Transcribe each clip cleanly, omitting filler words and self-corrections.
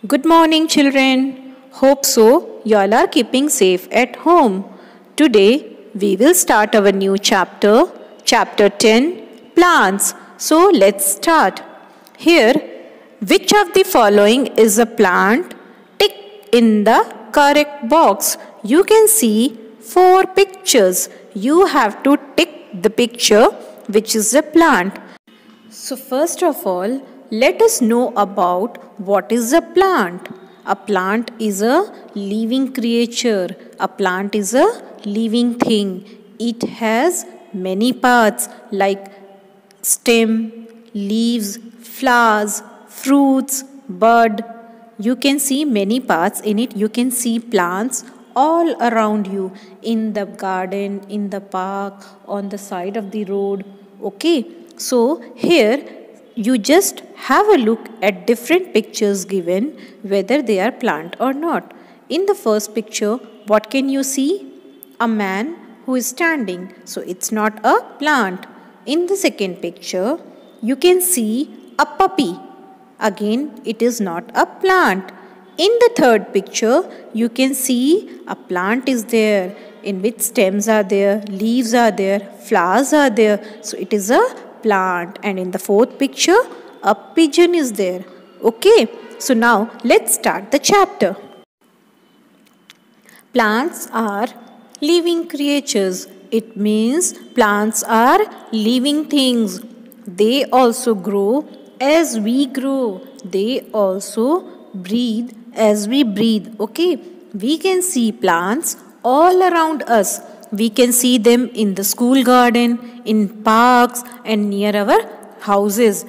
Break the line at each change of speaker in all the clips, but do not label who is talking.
Good morning, children. Hope so you all are keeping safe at home. Today we will start our new chapter 10, Plants. So let's start. Here, which of the following is a plant? Tick in the correct box. You can see 4 pictures. You have to tick the picture which is a plant. So first of all, let us know about what is a plant. A plant is a living creature. A plant is a living thing. It has many parts like stem, leaves, flowers, fruits, bud. You can see many parts in it. You can see plants all around you in the garden, in the park, on the side of the road. Okay, so here you just have a look at different pictures given, whether they are plant or not. In the first picture, what can you see? A man who is standing. So it's not a plant. In the second picture, you can see a puppy. Again, it is not a plant. In the third picture, you can see a plant is there, in which stems are there, leaves are there, flowers are there. So it is a plant. And in the fourth picture, a pigeon is there. Okay, so now let's start the chapter. Plants are living creatures. It means plants are living things. They also grow as we grow. They also breathe as we breathe. Okay, we can see plants all around us. We can see them in the school garden, in parks, and near our houses.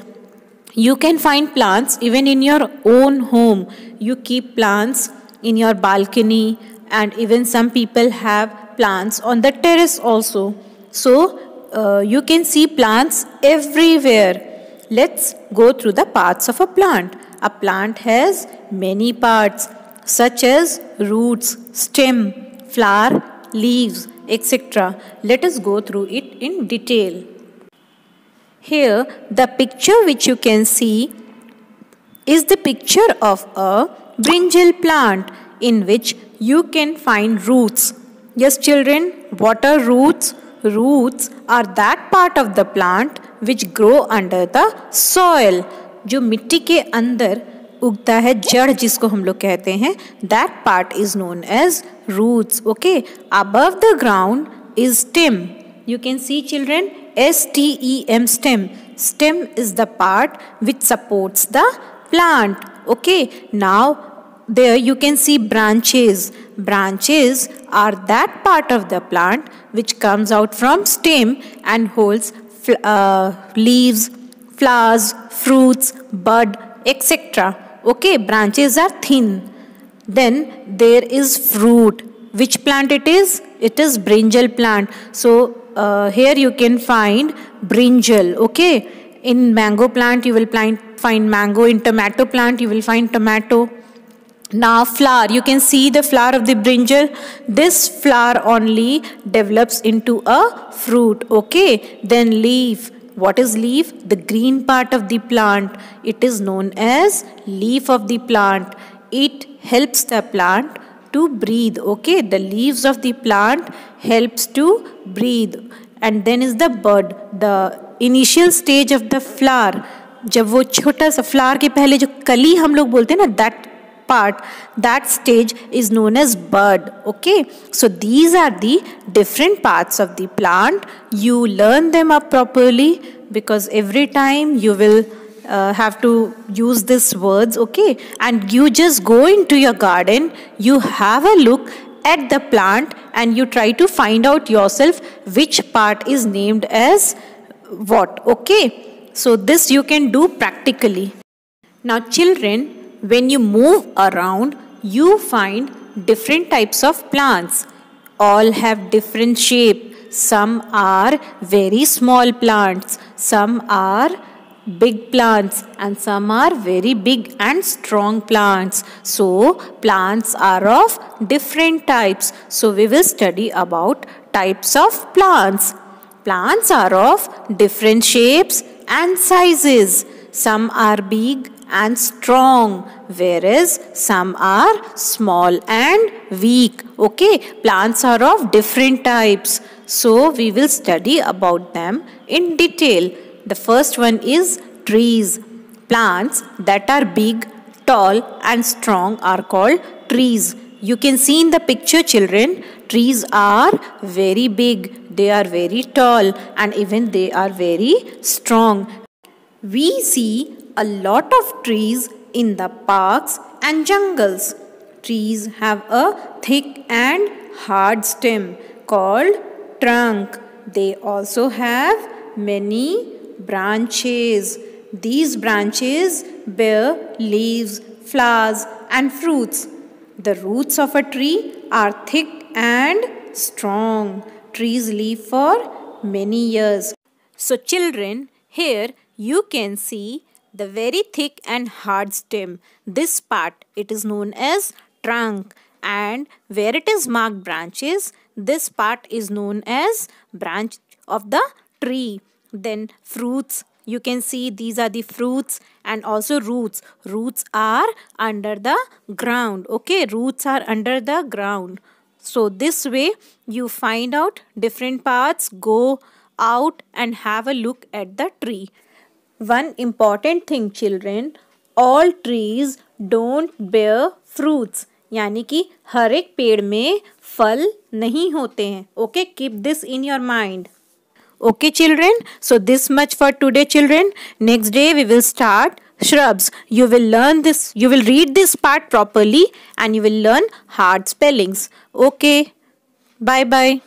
You can find plants even in your own home. You keep plants in your balcony, and even some people have plants on the terrace also. So you can see plants everywhere. Let's go through the parts of a plant. A plant has many parts such as roots, stem, flower, leaves, etc. Let us go through it in detail. Here, the picture which you can see is the picture of a brinjal plant in which you can find roots. Yes, children, what are roots? Roots are that part of the plant which grow under the soil. जो मिट्टी के अंदर उगता है, जड़ जिसको हम लोग कहते हैं, that part is known as roots. Okay, above the ground is stem. You can see, children, STEM, stem. Stem is the part which supports the plant. Okay, now there you can see branches. Branches are that part of the plant which comes out from stem and holds leaves, flowers, fruits, bud, etc. Okay, branches are thin. Then there is fruit. Which plant it is? It is brinjal plant. So here you can find brinjal. Okay, in mango plant you will find mango. In tomato plant you will find tomato. Now flower, you can see the flower of the brinjal. This flower only develops into a fruit. Okay, then leaf. What is leaf? The green part of the plant. It is known as leaf of the plant. It helps the plant to breathe. Okay, the leaves of the plant helps to breathe. And then is the bud, the initial stage of the flower. जब वो छोटा सा flower के पहले जो कली हम लोग बोलते हैं ना, that part, that stage is known as bud. Okay, so these are the different parts of the plant. You learn them up properly, because every time you will have to use these words. Okay, and you just go into your garden, you have a look at the plant and you try to find out yourself which part is named as what. Okay, so this you can do practically. Now children, when you move around, you find different types of plants. All have different shape. Some are very small plants, some are big plants, and some are very big and strong plants. So plants are of different types. So we will study about types of plants. Plants are of different shapes and sizes. Some are big and strong, whereas some are small and weak. Okay, plants are of different types. So we will study about them in detail. The first one is trees. Plants that are big, tall and strong are called trees. You can see in the picture, children, trees are very big, they are very tall and even they are very strong. We see a lot of trees in the parks and jungles. Trees have a thick and hard stem called trunk. They also have many branches. These branches bear leaves, flowers and fruits. The roots of a tree are thick and strong. Trees live for many years. So children, here you can see the very thick and hard stem. This part, it is known as trunk, and where it is marked branches, this part is known as branch of the tree. Then fruits, you can see these are the fruits, and also roots. Roots are under the ground. Okay, roots are under the ground. So this way you find out different parts, go out and have a look at the tree. One important thing children, all trees don't bear fruits. यानी कि हर एक पेड़ में फल नहीं होते हैं. Okay, keep this in your mind. Okay children, so this much for today children. Next day we will start shrubs. You will learn this, you will read this part properly and you will learn hard spellings. Okay, bye bye.